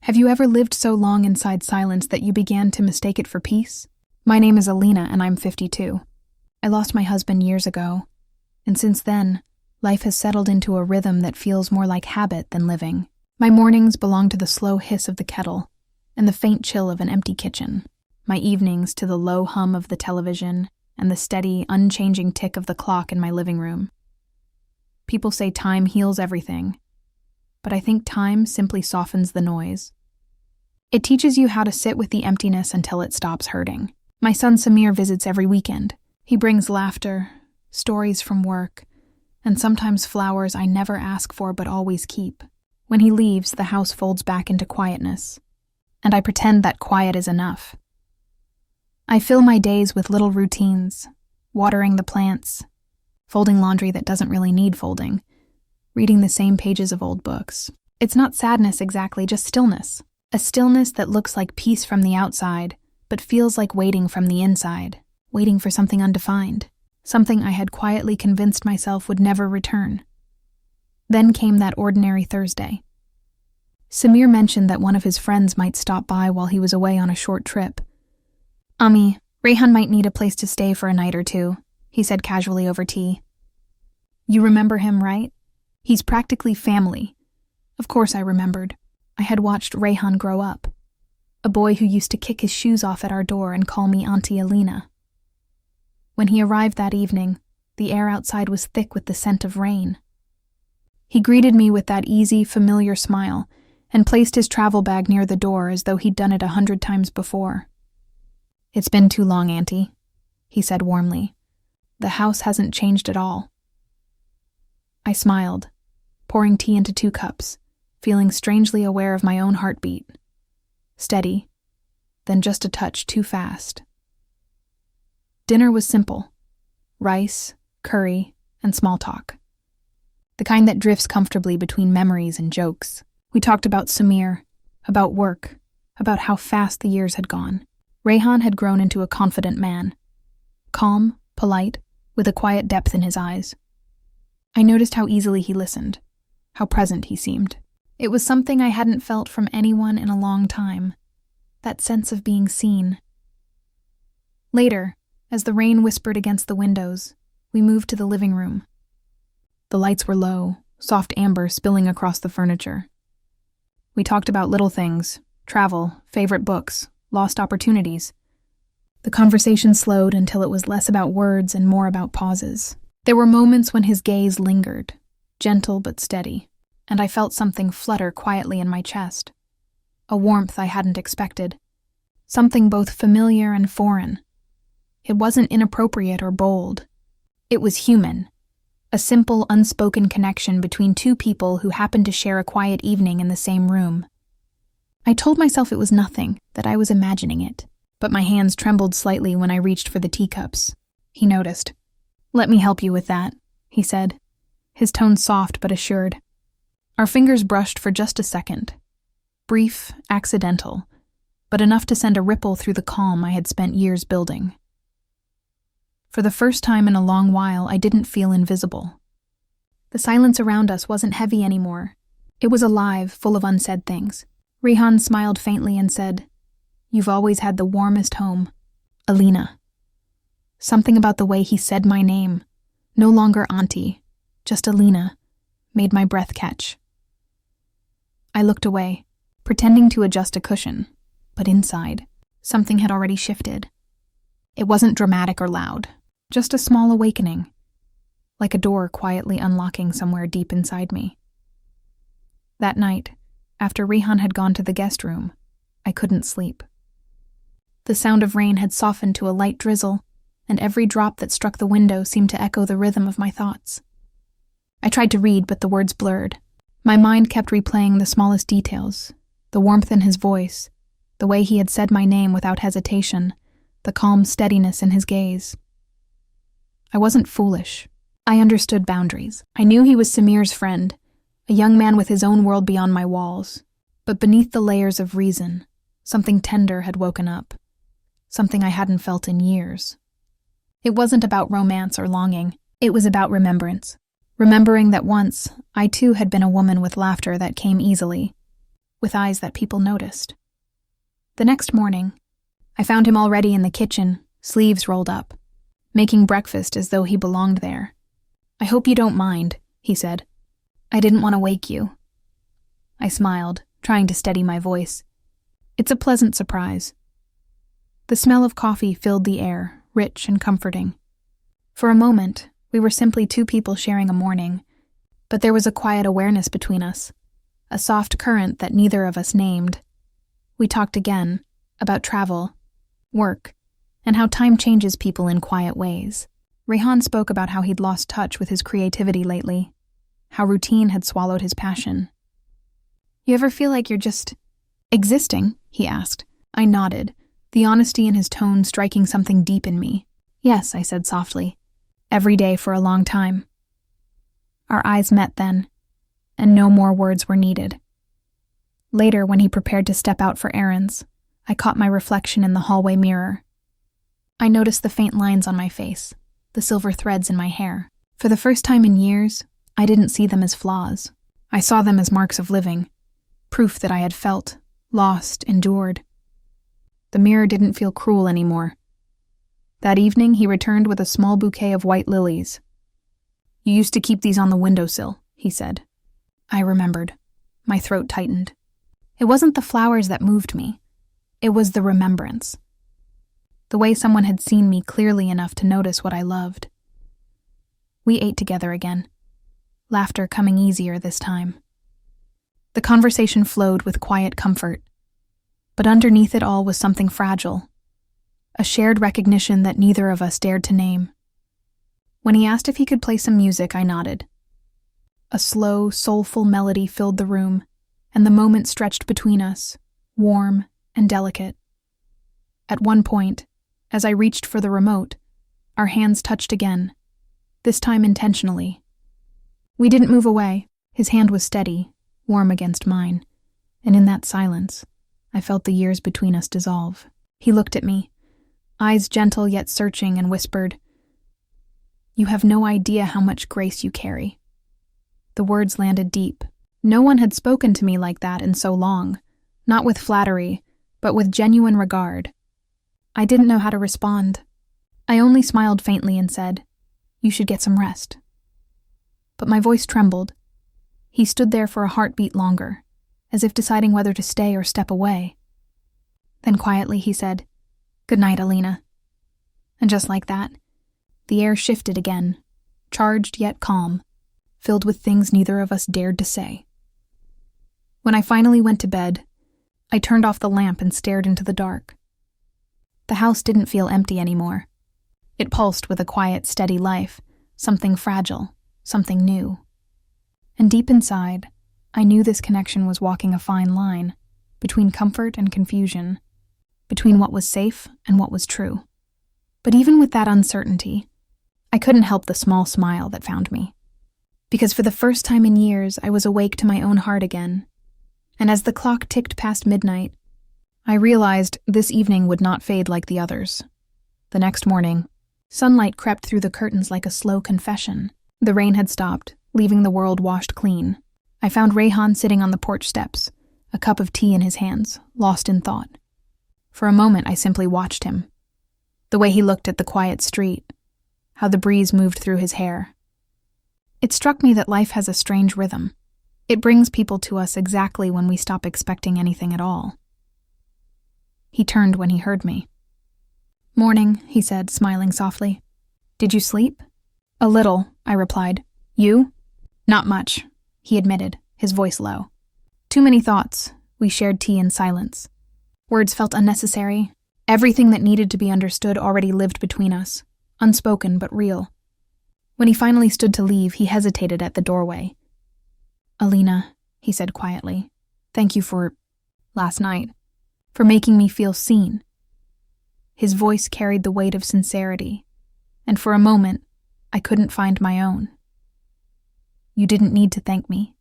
Have you ever lived so long inside silence that you began to mistake it for peace? My name is Alina, and I'm 52. I lost my husband years ago, and since then, life has settled into a rhythm that feels more like habit than living. My mornings belong to the slow hiss of the kettle and the faint chill of an empty kitchen. My evenings to the low hum of the television and the steady, unchanging tick of the clock in my living room. People say time heals everything, but I think time simply softens the noise. It teaches you how to sit with the emptiness until it stops hurting. My son Samir visits every weekend. He brings laughter, stories from work, and sometimes flowers I never ask for but always keep. When he leaves, the house folds back into quietness, and I pretend that quiet is enough. I fill my days with little routines, watering the plants, folding laundry that doesn't really need folding, reading the same pages of old books. It's not sadness exactly, just stillness. A stillness that looks like peace from the outside, but feels like waiting from the inside, waiting for something undefined, something I had quietly convinced myself would never return. Then came that ordinary Thursday. Samir mentioned that one of his friends might stop by while he was away on a short trip. "Ami, Rayhan might need a place to stay for a night or two," he said casually over tea. "You remember him, right? He's practically family." Of course I remembered. I had watched Rayhan grow up. A boy who used to kick his shoes off at our door and call me Auntie Alina. When he arrived that evening, the air outside was thick with the scent of rain. He greeted me with that easy, familiar smile and placed his travel bag near the door as though he'd done it 100 times before. "It's been too long, Auntie," he said warmly. "The house hasn't changed at all." I smiled, pouring tea into 2 cups, feeling strangely aware of my own heartbeat. Steady, then just a touch too fast. Dinner was simple: rice, curry, and small talk. The kind that drifts comfortably between memories and jokes. We talked about Samir, about work, about how fast the years had gone. Rayhan had grown into a confident man. Calm, polite, with a quiet depth in his eyes. I noticed how easily he listened, how present he seemed. It was something I hadn't felt from anyone in a long time, that sense of being seen. Later, as the rain whispered against the windows, we moved to the living room. The lights were low, soft amber spilling across the furniture. We talked about little things, travel, favorite books, lost opportunities. The conversation slowed until it was less about words and more about pauses. There were moments when his gaze lingered, gentle but steady, and I felt something flutter quietly in my chest. A warmth I hadn't expected. Something both familiar and foreign. It wasn't inappropriate or bold. It was human. A simple, unspoken connection between 2 people who happened to share a quiet evening in the same room. I told myself it was nothing, that I was imagining it, but my hands trembled slightly when I reached for the teacups. He noticed. "Let me help you with that," he said, his tone soft but assured. Our fingers brushed for just a second. Brief, accidental, but enough to send a ripple through the calm I had spent years building. For the first time in a long while, I didn't feel invisible. The silence around us wasn't heavy anymore. It was alive, full of unsaid things. Rayhan smiled faintly and said, "You've always had the warmest home, Alina." Something about the way he said my name, no longer Auntie, just Alina, made my breath catch. I looked away, pretending to adjust a cushion, but inside, something had already shifted. It wasn't dramatic or loud, just a small awakening, like a door quietly unlocking somewhere deep inside me. That night, after Rayhan had gone to the guest room, I couldn't sleep. The sound of rain had softened to a light drizzle, and every drop that struck the window seemed to echo the rhythm of my thoughts. I tried to read, but the words blurred. My mind kept replaying the smallest details, the warmth in his voice, the way he had said my name without hesitation, the calm steadiness in his gaze. I wasn't foolish. I understood boundaries. I knew he was Samir's friend, a young man with his own world beyond my walls. But beneath the layers of reason, something tender had woken up, something I hadn't felt in years. It wasn't about romance or longing. It was about remembrance. Remembering that once, I too had been a woman with laughter that came easily. with eyes that people noticed. The next morning, I found him already in the kitchen, sleeves rolled up, making breakfast as though he belonged there. "I hope you don't mind," he said. "I didn't want to wake you." I smiled, trying to steady my voice. "It's a pleasant surprise." The smell of coffee filled the air, rich and comforting. For a moment, we were simply two people sharing a morning, but there was a quiet awareness between us, a soft current that neither of us named. We talked again, about travel, work, and how time changes people in quiet ways. Rehan spoke about how he'd lost touch with his creativity lately, how routine had swallowed his passion. "You ever feel like you're just existing?" he asked. I nodded, the honesty in his tone striking something deep in me. "Yes," I said softly. "Every day for a long time." Our eyes met then, and no more words were needed. Later, when he prepared to step out for errands, I caught my reflection in the hallway mirror. I noticed the faint lines on my face, the silver threads in my hair. For the first time in years, I didn't see them as flaws. I saw them as marks of living, proof that I had felt, lost, endured. The mirror didn't feel cruel anymore. That evening, he returned with a small bouquet of white lilies. "You used to keep these on the windowsill," he said. I remembered. My throat tightened. It wasn't the flowers that moved me. It was the remembrance. The way someone had seen me clearly enough to notice what I loved. We ate together again, laughter coming easier this time. The conversation flowed with quiet comfort, but underneath it all was something fragile, a shared recognition that neither of us dared to name. When he asked if he could play some music, I nodded. A slow, soulful melody filled the room, and the moment stretched between us, warm and delicate. At one point, as I reached for the remote, our hands touched again, this time intentionally. We didn't move away. His hand was steady, warm against mine, and in that silence, I felt the years between us dissolve. He looked at me, eyes gentle yet searching, and whispered, "You have no idea how much grace you carry." The words landed deep. No one had spoken to me like that in so long, not with flattery, but with genuine regard. I didn't know how to respond. I only smiled faintly and said, "You should get some rest." But my voice trembled. He stood there for a heartbeat longer, as if deciding whether to stay or step away. Then quietly he said, "Good night, Alina." And just like that, the air shifted again, charged yet calm, filled with things neither of us dared to say. When I finally went to bed, I turned off the lamp and stared into the dark. The house didn't feel empty anymore. It pulsed with a quiet, steady life, something fragile, something new. And deep inside, I knew this connection was walking a fine line between comfort and confusion, between what was safe and what was true. But even with that uncertainty, I couldn't help the small smile that found me. Because for the first time in years, I was awake to my own heart again. And as the clock ticked past midnight, I realized this evening would not fade like the others. The next morning, sunlight crept through the curtains like a slow confession. The rain had stopped, leaving the world washed clean. I found Rehan sitting on the porch steps, a cup of tea in his hands, lost in thought. For a moment, I simply watched him. The way he looked at the quiet street, how the breeze moved through his hair. It struck me that life has a strange rhythm. It brings people to us exactly when we stop expecting anything at all. He turned when he heard me. "Morning," he said, smiling softly. "Did you sleep?" "A little," I replied. "You?" "Not much," he admitted, his voice low. "Too many thoughts." We shared tea in silence. Words felt unnecessary. Everything that needed to be understood already lived between us, unspoken but real. When he finally stood to leave, he hesitated at the doorway. "Alina," he said quietly, "thank you for last night, for making me feel seen." His voice carried the weight of sincerity, and for a moment, I couldn't find my own. "You didn't need to thank me,"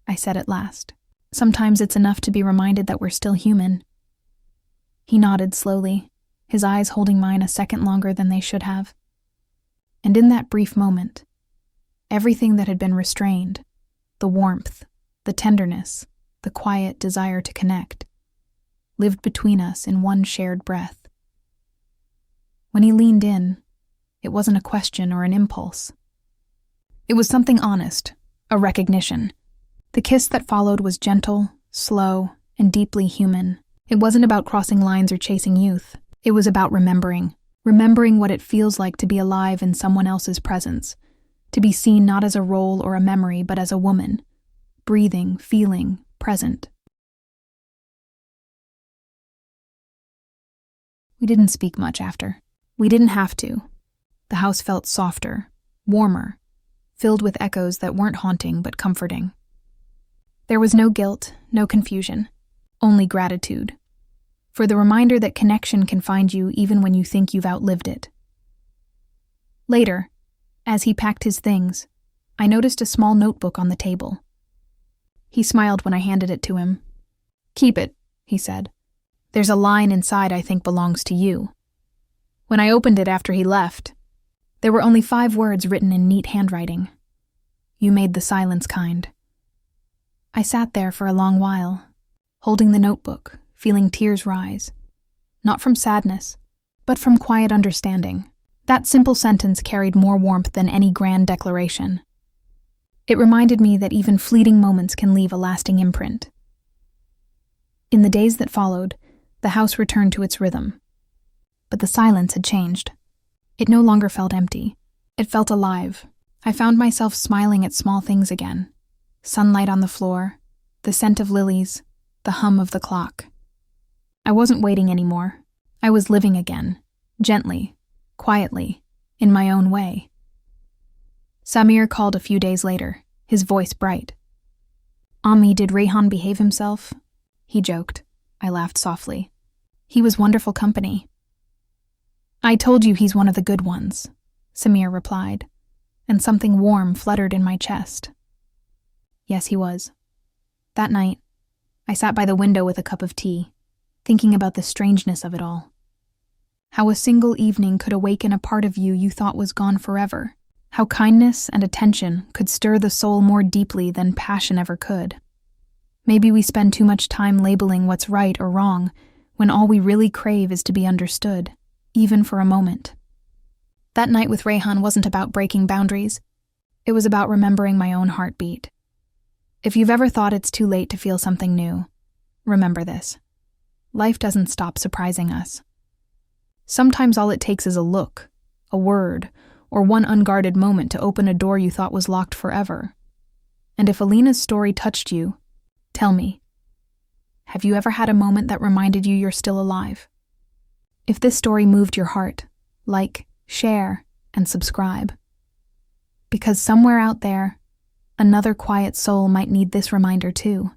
I said at last. "Sometimes it's enough to be reminded that we're still human." He nodded slowly, his eyes holding mine a second longer than they should have. And in that brief moment, everything that had been restrained, the warmth, the tenderness, the quiet desire to connect, lived between us in one shared breath. When he leaned in, it wasn't a question or an impulse. It was something honest, a recognition. The kiss that followed was gentle, slow, and deeply human. It wasn't about crossing lines or chasing youth. It was about remembering what it feels like to be alive in someone else's presence, to be seen not as a role or a memory, but as a woman, breathing, feeling, present. We didn't speak much after. We didn't have to. The house felt softer, warmer, filled with echoes that weren't haunting but comforting. There was no guilt, no confusion, only gratitude, for the reminder that connection can find you even when you think you've outlived it. Later, as he packed his things, I noticed a small notebook on the table. He smiled when I handed it to him. "Keep it," he said. "There's a line inside I think belongs to you." When I opened it after he left, there were only 5 words written in neat handwriting. "You made the silence kind." I sat there for a long while, holding the notebook, feeling tears rise. Not from sadness, but from quiet understanding. That simple sentence carried more warmth than any grand declaration. It reminded me that even fleeting moments can leave a lasting imprint. In the days that followed, the house returned to its rhythm. But the silence had changed. It no longer felt empty. It felt alive. I found myself smiling at small things again. Sunlight on the floor, the scent of lilies, the hum of the clock. I wasn't waiting anymore. I was living again, gently, quietly, in my own way. Samir called a few days later, his voice bright. "Ami, did Rayhan behave himself?" He joked. I laughed softly. "He was wonderful company." "I told you he's one of the good ones," Samir replied, and something warm fluttered in my chest. Yes, he was. That night, I sat by the window with a cup of tea, thinking about the strangeness of it all. How a single evening could awaken a part of you thought was gone forever. How kindness and attention could stir the soul more deeply than passion ever could. Maybe we spend too much time labeling what's right or wrong when all we really crave is to be understood, even for a moment. That night with Rayhan wasn't about breaking boundaries. It was about remembering my own heartbeat. If you've ever thought it's too late to feel something new, remember this. Life doesn't stop surprising us. Sometimes all it takes is a look, a word, or one unguarded moment to open a door you thought was locked forever. And if Alina's story touched you, tell me, have you ever had a moment that reminded you you're still alive? If this story moved your heart, like, share, and subscribe. Because somewhere out there, another quiet soul might need this reminder too.